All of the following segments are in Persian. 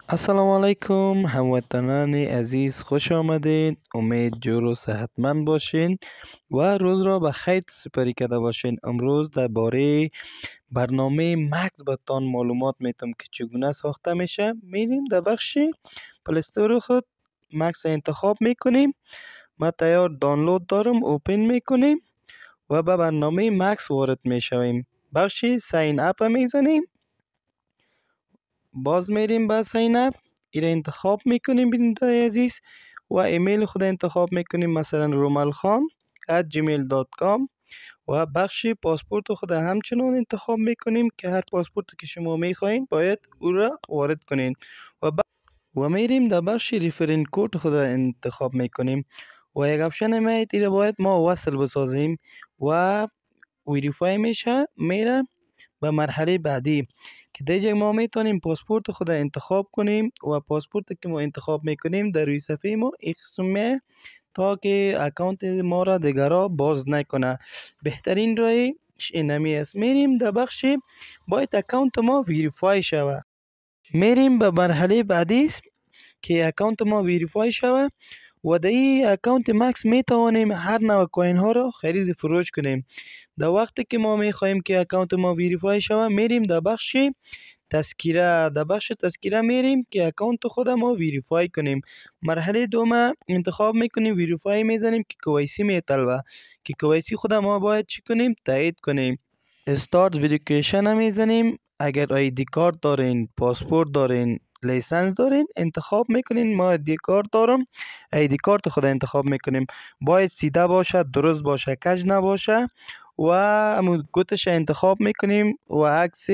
السلام علیکم هموطنان عزیز، خوش آمدین. امید جور و صحتمند باشین و روز را به خیر سپری کرده باشین. امروز درباره برنامه مکس براتان معلومات میتم که چگونه ساخته میشه. میریم در بخش پلیستور خود، مکس انتخاب میکنیم. ما تیار دانلود دارم، اوپن میکنیم و به برنامه مکس وارد میشویم. بخش ساین اپ میزنیم، باز میریم به ساین اپ. ایره انتخاب میکنیم بیننده عزیز و ایمیل خود انتخاب میکنیم، مثلا romalkhan@gmail.com و بخش پاسپورت خود همچنان انتخاب میکنیم که هر پاسپورت که شما میخواین باید او را وارد کنین و میریم در بخش ریفرین کود خود انتخاب میکنیم و یک اپشن میاد ایره باید ما وصل بسازیم و ویریفای میشه. میره به مرحله بعدی که دیگه ما میتونیم پاسپورت خود انتخاب کنیم و پاسپورت که ما انتخاب میکنیم در روی صفحه ما اقسمه تا که اکانت ما را دیگرا باز نکنه. بهترین رویش اینمی است. میریم در بخش باید اکانت ما ویریفای شود. میریم به مرحله بعدی است که اکانت ما ویریفای شود و در این اکانت مکس می توانیم هر نوع کوین ها را خرید فروش کنیم. در وقتی که ما می خواهیم که اکانت ما ویریفای شود، میریم در بخش تذکیره. در بخش تذکیره میریم که اکانت خود ما ویریفای کنیم. مرحله دوم انتخاب میکنیم، ویریفای میزنیم که کویسی میطلبه که کویسی خود ما باید چی کنیم؟ تایید کنیم. استارت ویریفیکیشن میزنیم. اگر آیدی کارت دارین، پاسپورت دارین، لیسنس دارین انتخاب میکنین. ما آیدی کارت دارم، آیدی کارت خود انتخاب میکنیم. باید سیده باشه، درست باشه، کج نباشه و همون گوتش انتخاب میکنیم و عکس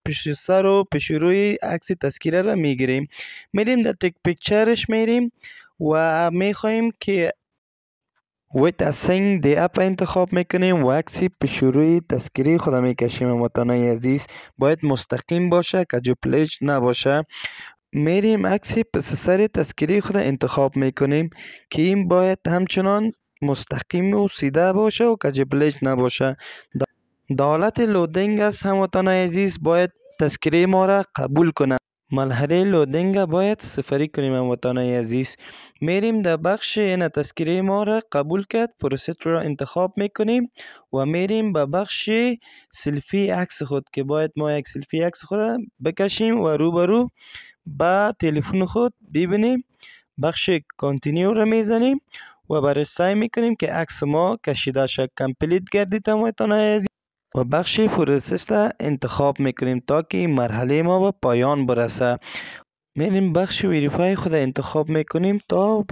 پیش سر و پیش روی عکس تذکیره را میگیریم. میریم در تک پیکچرش میریم و میخواهیم که ویت اسنگ دی اپ انتخاب میکنیم و عکس پیش روی تذکیره خود میکشیم. هموطنان عزیز باید مستقیم باشه، کج و پلیج نباشه. میریم عکس پس سر تذکیره خود انتخاب میکنیم که این باید همچنان مستقیم و سیده باشه و کج پلیج نباشه. در حالت لودینگ است هموطنان عزیز باید تذکیره ما را قبول کنه. مرحله لودینگ باید سفری کنیم هموطنان عزیز. میریم در بخش این تذکیره ما را قبول کرد، پروسس را انتخاب میکنیم و میریم به بخش سلفی عکس خود که باید ما یک سلفی عکس خود بکشیم و روبرو با تلفن خود ببینیم. بخش کانتینیو را میزنیم و برای سعی میکنیم که عکس ما کشیده شد، کمپلیت گردید هموطنان عزیز و بخش پروسس را انتخاب میکنیم تا که این مرحله ما به پایان برسه. میریم بخش ویریفای خود انتخاب میکنیم تا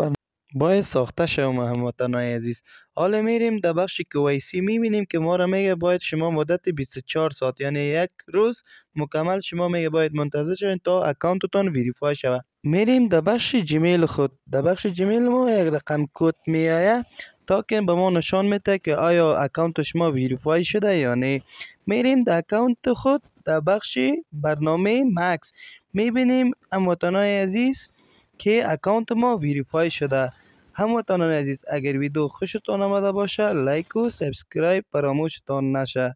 باید ساخته شوم هموطنان عزیز. حالا میریم در بخش KYC میبینیم که ما را میگه باید شما مدت 24 ساعت یعنی یک روز مکمل شما میگه باید منتظر شوین تا اکانتتان ویریفای شود. میریم در بخش جیمیل خود. در بخش جیمیل ما یک رقم کد میآید تا که به ما نشان میده که آیا اکانت شما ویریفای شده یا نه. میریم در اکانت خود در بخش برنامه مکس میبینیم هموطنان عزیز که اکانت ما ویریفای شده. هموطنان عزیز اگر ویدیو خوشتان آمده باشه لایک و سابسکرایب فراموشتان نشه.